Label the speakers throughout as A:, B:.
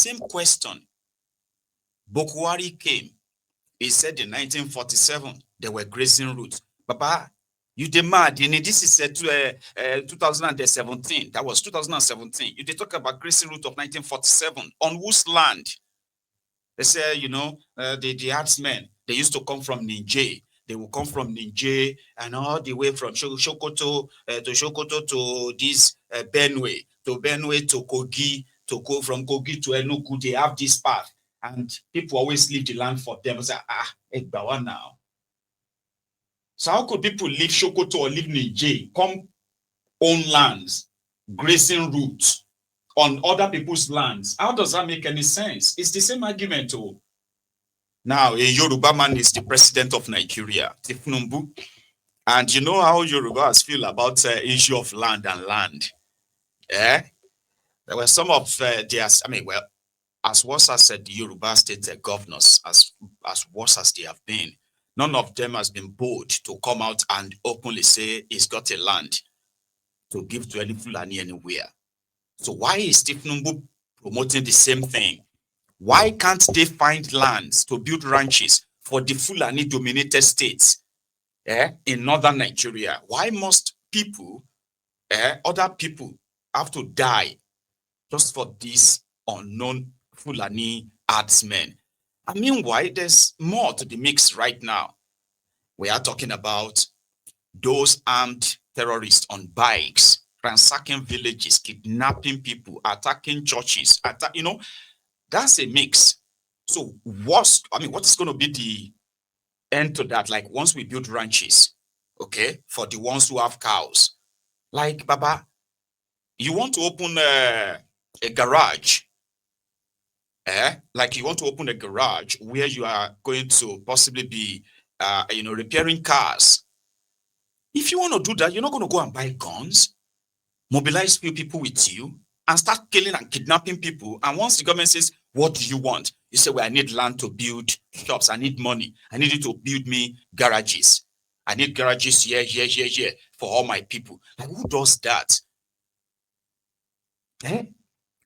A: Same question. Bokwari came. He said in 1947, there were grazing routes. Baba, you demand, this is 2017. That was 2017. You did talk about grazing route of 1947. On whose land? They say, the herdsmen, they used to come from Niger. They will come from Niger and all the way from Sokoto to this Benue, to Kogi, from Kogi to Enugu. They have this path. And people always leave the land for them. Say, Egbawa now. So how could people leave Sokoto or leave Niger, come own lands, grazing routes on other people's lands? How does that make any sense? It's the same argument. Now, a Yoruba man is the president of Nigeria, Tinubu. And you know how Yorubas feel about issue of land and land. There were some of as worse as the Yoruba state governors, as worse as they have been, none of them has been bold to come out and openly say he's got a land to give to any Fulani anywhere. So why is Tinubu promoting the same thing? Why can't they find lands to build ranches for the Fulani-dominated states in northern Nigeria? Why must people, other people, have to die just for these unknown Fulani herdsmen? And meanwhile, there's more to the mix right now. We are talking about those armed terrorists on bikes, ransacking villages, kidnapping people, attacking churches, that's a mix. So what is going to be the end to that? Like once we build ranches, okay, for the ones who have cows, like Baba, you want to open a garage, like you want to open a garage where you are going to possibly be, repairing cars. If you want to do that, you're not going to go and buy guns, mobilize few people with you, and start killing and kidnapping people. And once the government says, what do you want? You say, well, I need land to build shops. I need money. I need you to build me garages. I need garages here for all my people. Like, who does that?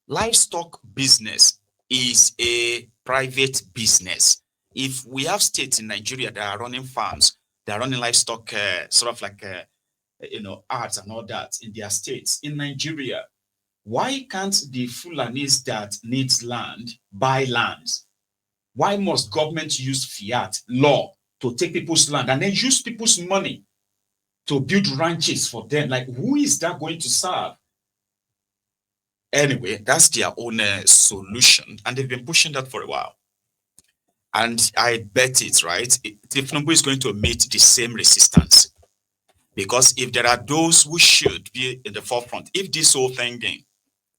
A: Livestock business is a private business. If we have states in Nigeria that are running farms, they are running livestock, sort of like, arts and all that in their states. In Nigeria, why can't the Fulanis that needs land buy lands? Why must government use fiat law to take people's land and then use people's money to build ranches for them? Like, who is that going to serve? Anyway, that's their own solution, and they've been pushing that for a while. And I bet it's right. Tinubu is going to meet the same resistance, because if there are those who should be in the forefront, if this whole thing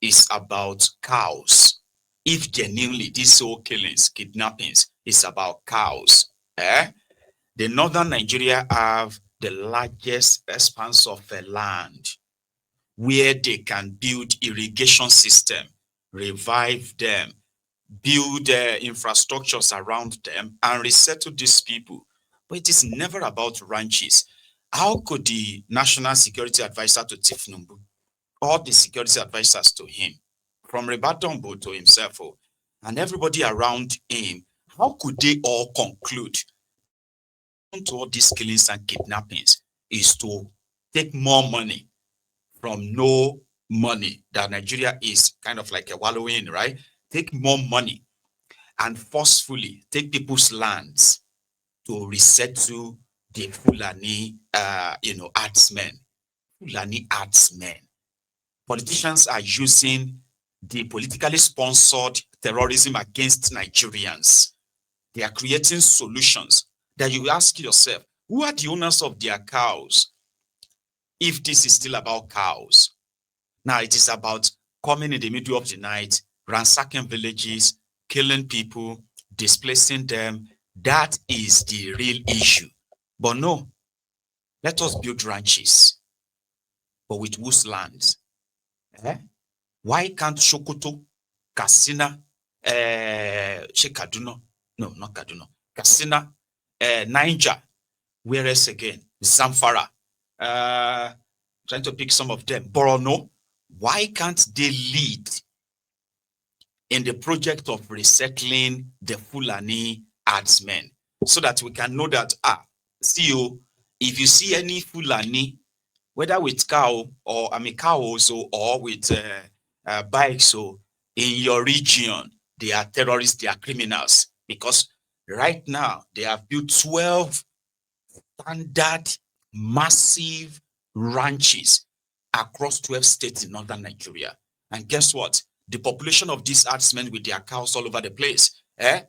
A: is about cows, if genuinely these whole killings, kidnappings is about cows, the northern Nigeria have the largest expanse of land where they can build irrigation system, revive them, build infrastructures around them, and resettle these people. But it is never about ranches. How could the National Security Advisor to Tinubu, all the security advisors to him, from Rebatombo to himself, and everybody around him, how could they all conclude to all these killings and kidnappings is to take more money from no money that Nigeria is kind of like a wallowing, right? Take more money and forcefully take people's lands to resettle the Fulani, herdsmen. Fulani herdsmen. Politicians are using the politically sponsored terrorism against Nigerians. They are creating solutions that you ask yourself, who are the owners of their cows? If this is still about cows, now it is about coming in the middle of the night, ransacking villages, killing people, displacing them. That is the real issue. But no, let us build ranches, but with whose lands? Why can't Sokoto, Katsina, Kaduna? No, not Kaduna. Katsina, Niger, where else again? Zamfara. Trying to pick some of them. Borno. Why can't they lead in the project of resettling the Fulani herdsmen, so that we can know that, see you, if you see any Fulani, whether with cow or cow also, or with bikes, so in your region, they are terrorists, they are criminals, because right now they have built 12 standard massive ranches across 12 states in northern Nigeria. And guess what? The population of these herdsmen with their cows all over the place,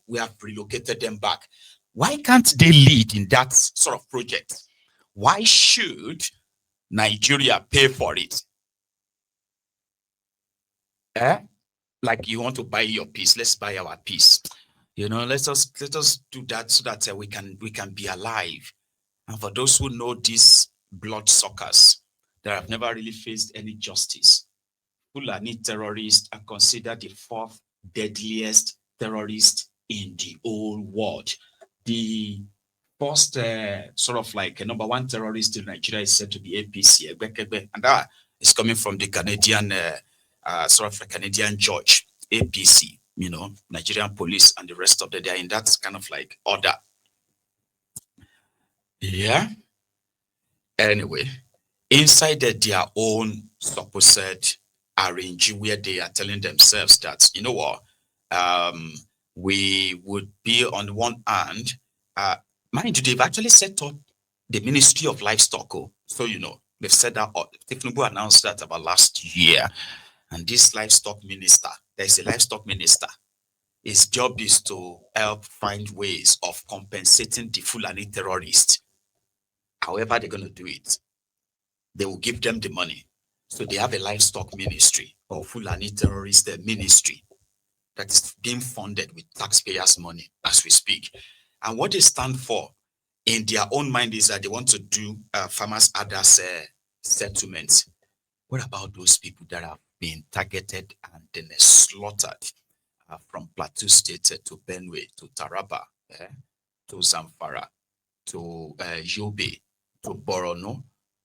A: we have relocated them back. Why can't they lead in that sort of project? Why should Nigeria pay for it? Like you want to buy your peace, let's buy our peace. Let us do that so that we can be alive. And for those who know these bloodsuckers that have never really faced any justice, Fulani terrorists are considered the fourth deadliest terrorist in the whole world. The first sort of like a number one terrorist in Nigeria is said to be APC, and that is coming from the Canadian sort of a Canadian judge, APC, Nigerian police and the rest of them. They are in that kind of like order. Yeah. Anyway, inside their own supposed arranging, where they are telling themselves that, you know what, we would be on one hand, mind you, they've actually set up the Ministry of Livestock. So, they've said that, Tinubu announced that about last year. And this livestock minister, there's a livestock minister. His job is to help find ways of compensating the Fulani terrorists. However they're going to do it, they will give them the money. So they have a livestock ministry, or Fulani terrorist ministry, that is being funded with taxpayers' money as we speak. And what they stand for in their own mind is that they want to do farmers' others settlements. What about those people that have been targeted and then slaughtered from Plateau State to Benue, to Taraba, to Zamfara, to Yobe, to Borono,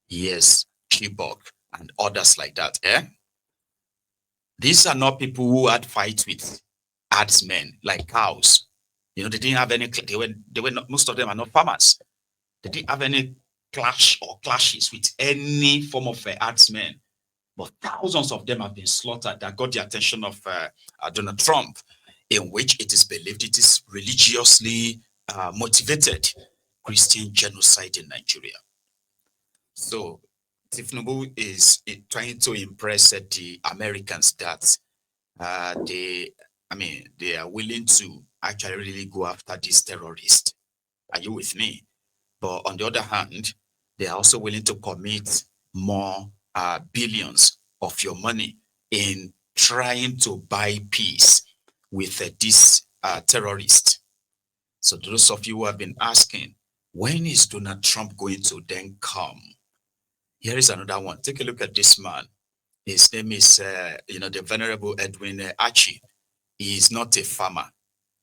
A: yes, Chibok, and others like that? These are not people who had fights with herdsmen like cows. They didn't have any. They were not. Most of them are not farmers. They didn't have any clash or clashes with any form of herdsmen. But thousands of them have been slaughtered that got the attention of Donald Trump, in which it is believed it is religiously motivated Christian genocide in Nigeria. So Tinubu is trying to impress the Americans that they are willing to actually really go after these terrorists. Are you with me? But on the other hand, they are also willing to commit more billions of your money in trying to buy peace with this terrorist. So those of you who have been asking, when is Donald Trump going to then come? Here is another one. Take a look at this man. His name is, the Venerable Edwin Archie. He is not a farmer.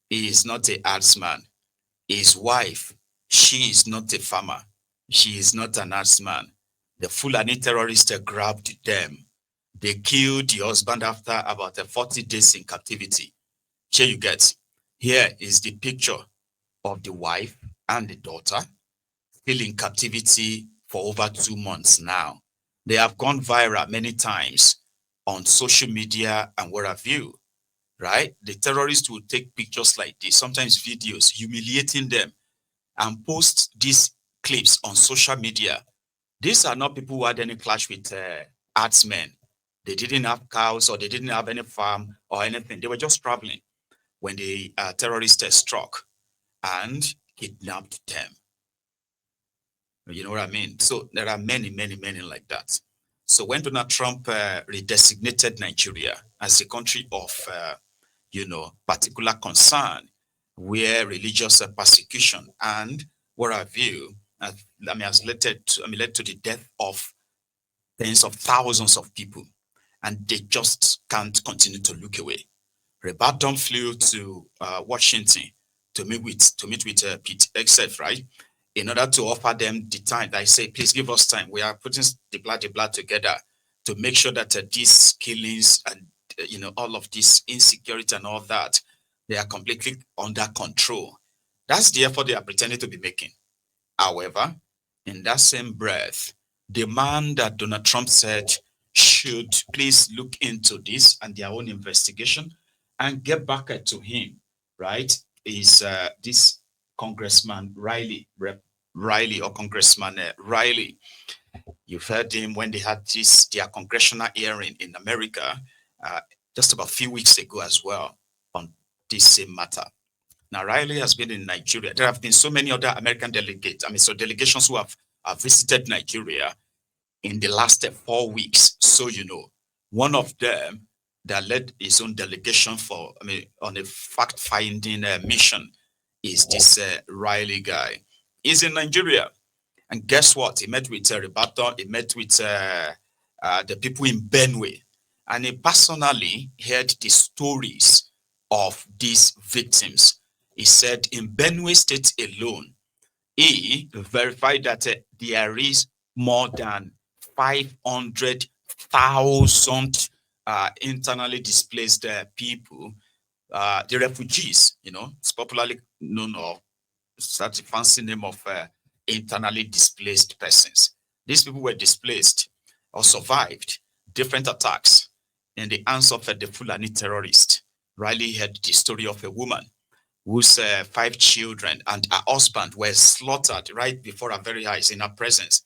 A: He is not a herdsman. His wife, she is not a farmer. She is not an herdsman. The Fulani terrorists grabbed them. They killed the husband after about 40 days in captivity. Here you get. Here is the picture of the wife and the daughter still in captivity for over 2 months now. They have gone viral many times on social media and what have you, right? The terrorists will take pictures like this, sometimes videos, humiliating them, and post these clips on social media. These are not people who had any clash with herdsmen. They didn't have cows, or they didn't have any farm or anything. They were just traveling when the terrorists struck and kidnapped them. You know what I mean? So there are many, many, many like that. So when Donald Trump redesignated Nigeria as a country of, particular concern, where religious persecution and what have you, has led to the death of tens of thousands of people, and they just can't continue to look away. Rebadon flew to Washington to meet with Pete Hegseth, right? In order to offer them the time. I say, please give us time. We are putting the blood together to make sure that these killings and all of this insecurity and all that, they are completely under control. That's the effort they are pretending to be making. However, in that same breath, the man that Donald Trump said should please look into this and their own investigation and get back to him, right, is this Congressman Riley or Congressman Riley. You've heard him when they had their congressional hearing in America just about a few weeks ago as well on this same matter. Now, Riley has been in Nigeria. There have been so many other American delegates, delegations who have visited Nigeria in the last 4 weeks. So, one of them that led his own delegation on a fact-finding mission is this Riley guy. He's in Nigeria. And guess what? He met with Rebato. He met with the people in Benue. And he personally heard the stories of these victims. He said in Benue State alone, he verified that there is more than 500,000 internally displaced people, the refugees, it's popularly known or such a fancy name of internally displaced persons. These people were displaced or survived different attacks in the hands of the Fulani terrorists. Riley heard the story of a woman whose 5 children and her husband were slaughtered right before her very eyes in her presence.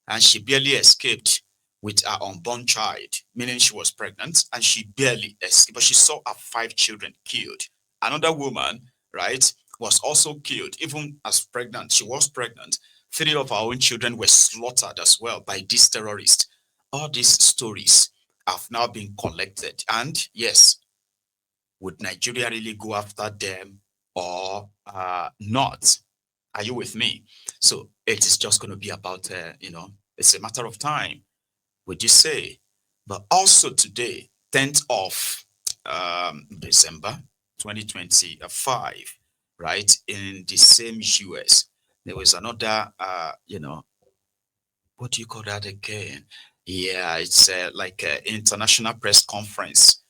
A: And she barely escaped with her unborn child, meaning she was pregnant, and she barely escaped, but she saw her 5 children killed. Another woman, right, was also killed, even as pregnant. She was pregnant. 3 of our own children were slaughtered as well by these terrorists. All these stories have now been collected. And yes, would Nigeria really go after them or not? Are you with me? So it is just going to be about, it's a matter of time, would you say? But also today, 10th of December 2025, right, in the same US, there was another, what do you call that again? Yeah, it's like an international press conference,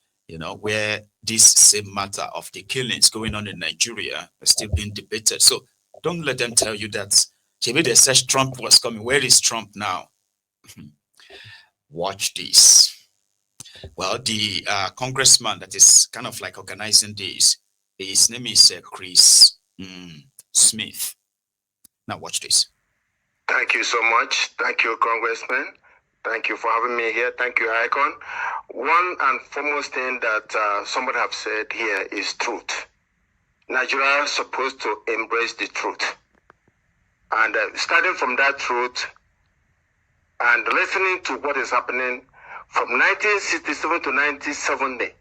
A: where this same matter of the killings going on in Nigeria is still being debated. So don't let them tell you that maybe they said Trump was coming. Where is Trump now? Watch this. Well, the congressman that is kind of like organizing this, his name is Chris Smith. Now watch this.
B: Thank you so much. Thank you, Congressman. Thank you for having me here. Thank you, Icon. One and foremost thing that somebody have said here is truth. Nigeria is supposed to embrace the truth. And starting from that truth and listening to what is happening from 1967 to 1970,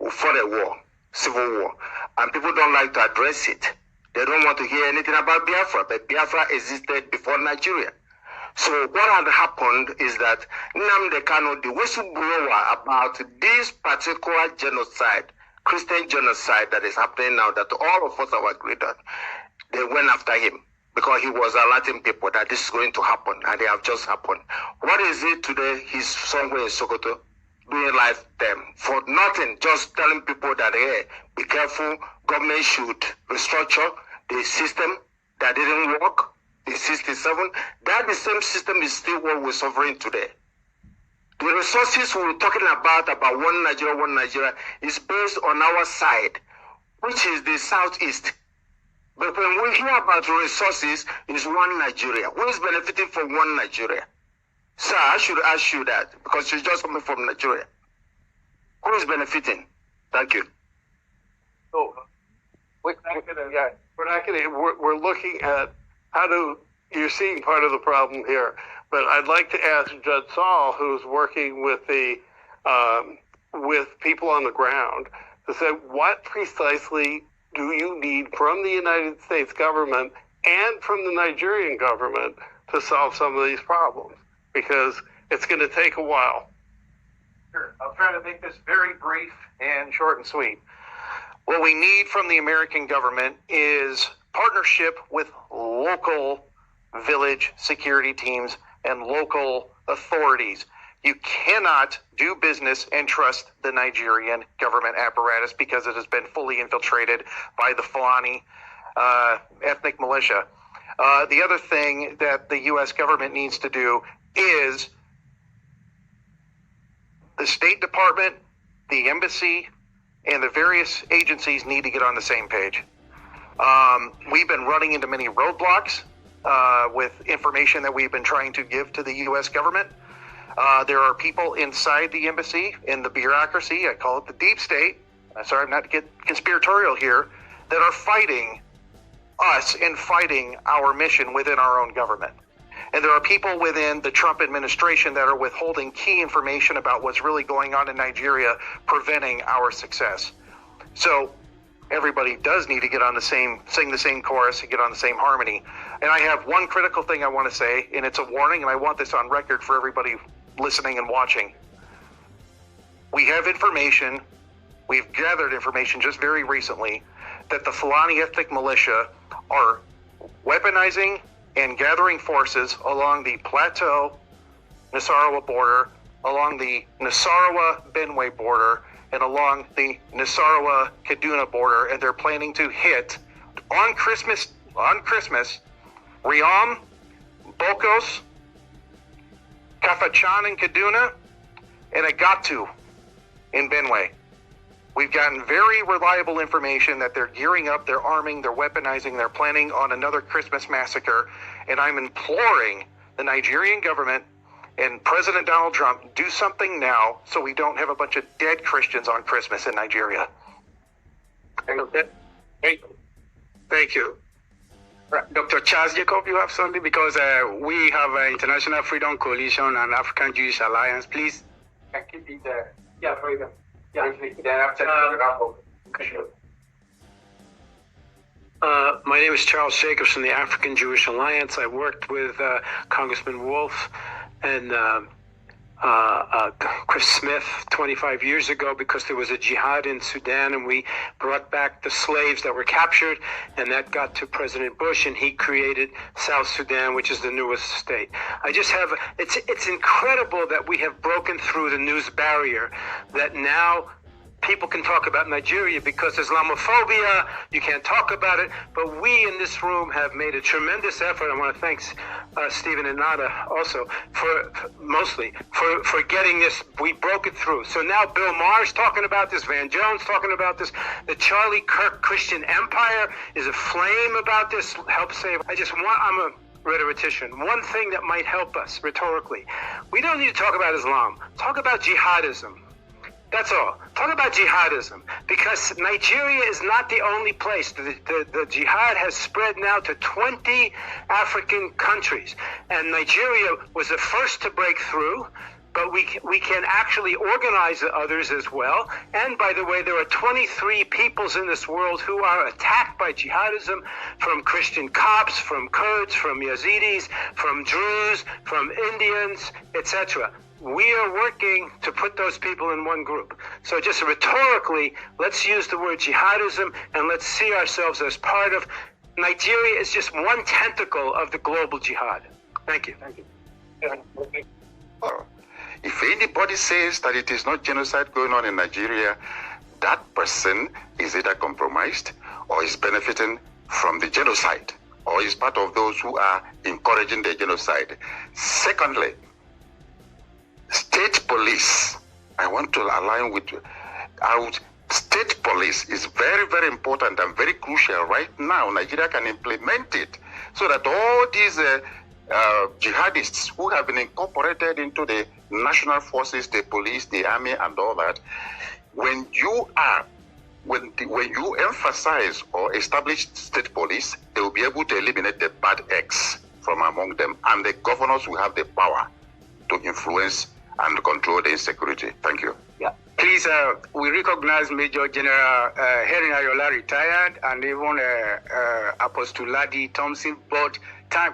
B: we fought a war, civil war, and people don't like to address it. They don't want to hear anything about Biafra, but Biafra existed before Nigeria. So what had happened is that Nnamdi Kanu, the whistleblower about this particular genocide, Christian genocide that is happening now, that all of us are agreed on, they went after him because he was alerting people that this is going to happen, and they have just happened. What is it today? He's somewhere in Sokoto doing live them for nothing, just telling people that, hey, be careful, government should restructure the system that didn't work. In 67, that the same system is still what we're suffering today. The resources we're talking about one Nigeria, is based on our side, which is the southeast. But when we hear about resources, it's one Nigeria. Who is benefiting from one Nigeria? Sir, I should ask you that, because you're just coming from Nigeria. Who is benefiting? Thank you.
C: So, we're looking at you're seeing part of the problem here, but I'd like to ask Judge Saul, who's working with with people on the ground, to say what precisely do you need from the United States government and from the Nigerian government to solve some of these problems, because it's going to take a while.
D: Sure. I'll try to make this very brief and short and sweet. What we need from the American government is partnership with local village security teams and local authorities You cannot do business and trust the Nigerian government apparatus because it has been fully infiltrated by the Fulani ethnic militia. The other thing that the U.S. government needs to do is the State Department, the embassy, and the various agencies need to get on the same page. We've been running into many roadblocks with information that we've been trying to give to the U.S. government. There are people inside the embassy, in the bureaucracy, I call it the deep state, sorry, I'm not to get conspiratorial here, that are fighting us and fighting our mission within our own government. And there are people within the Trump administration that are withholding key information about what's really going on in Nigeria, preventing our success. So everybody does need to get on the same, sing the same chorus and get on the same harmony. And I have one critical thing I want to say, and it's a warning, and I want this on record for everybody listening and watching. We have information, we've gathered information just very recently, that the Fulani ethnic militia are weaponizing and gathering forces along the Plateau-Nasarawa border, along the Nasarawa-Benue border, and along the Nasarawa-Kaduna border, and they're planning to hit on Christmas, Riam, Bokos, Kafachan in Kaduna, and Agatu in Benue. We've gotten very reliable information that they're gearing up, they're arming, they're weaponizing, they're planning on another Christmas massacre. And I'm imploring the Nigerian government and President Donald Trump, do something now so we don't have a bunch of dead Christians on Christmas in Nigeria.
E: Thank you. Dr. Charles Jacob, you have something? Because we have an International Freedom Coalition and African Jewish Alliance. Please.
F: I keep it there. Yeah, freedom. Yeah, then after
E: my name is Charles Jacobs from the African Jewish Alliance. I worked with Congressman Wolf and Chris Smith 25 years ago because there was a jihad in Sudan, and we brought back the slaves that were captured, and that got to President Bush, and he created South Sudan, which is the newest state. I just have, it's incredible that we have broken through the news barrier, that now people can talk about Nigeria because Islamophobia, you can't talk about it, but we in this room have made a tremendous effort. I want to thank Stephen and Nada also for getting this. We broke it through. So now Bill Maher's talking about this, Van Jones talking about this, the Charlie Kirk Christian Empire is aflame about this, help save. I'm a rhetorician. One thing that might help us rhetorically, we don't need to talk about Islam, talk about jihadism. That's all. Talk about jihadism, because Nigeria is not the only place. The jihad has spread now to 20 African countries, and Nigeria was the first to break through, but we can actually organize the others as well. And by the way, there are 23 peoples in this world who are attacked by jihadism, from Christian Copts, from Kurds, from Yazidis, from Druze, from Indians, etc. We are working to put those people in one group. So just rhetorically, let's use the word jihadism and let's see ourselves as part of. Nigeria is just one tentacle of the global jihad. Thank you. Thank you.
B: If anybody says that it is not genocide going on in Nigeria, that person is either compromised or is benefiting from the genocide, or is part of those who are encouraging the genocide. Secondly, state police, I want to align with state police is very, very important and very crucial right now. Nigeria can implement it so that all these jihadists who have been incorporated into the national forces, the police, the army, and all that, when you emphasize or establish state police, they will be able to eliminate the bad eggs from among them, and the governors will have the power to influence and control the insecurity. Thank you.
E: Yeah. Please, we recognize Major General Henry Ayola retired, and even Apostle Ladi Thompson, but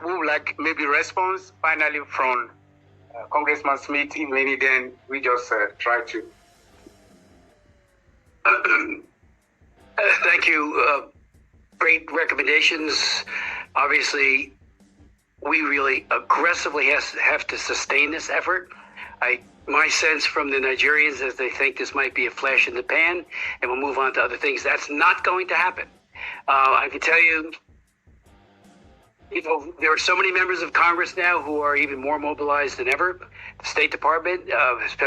E: we would like maybe response finally from Congressman Smith. If maybe then we just try to.
G: Thank you. Great recommendations. Obviously, we really aggressively have to sustain this effort. I My sense from the Nigerians is they think this might be a flash in the pan and we'll move on to other things. That's not going to happen. I can tell you, there are so many members of Congress now who are even more mobilized than ever. The State Department, especially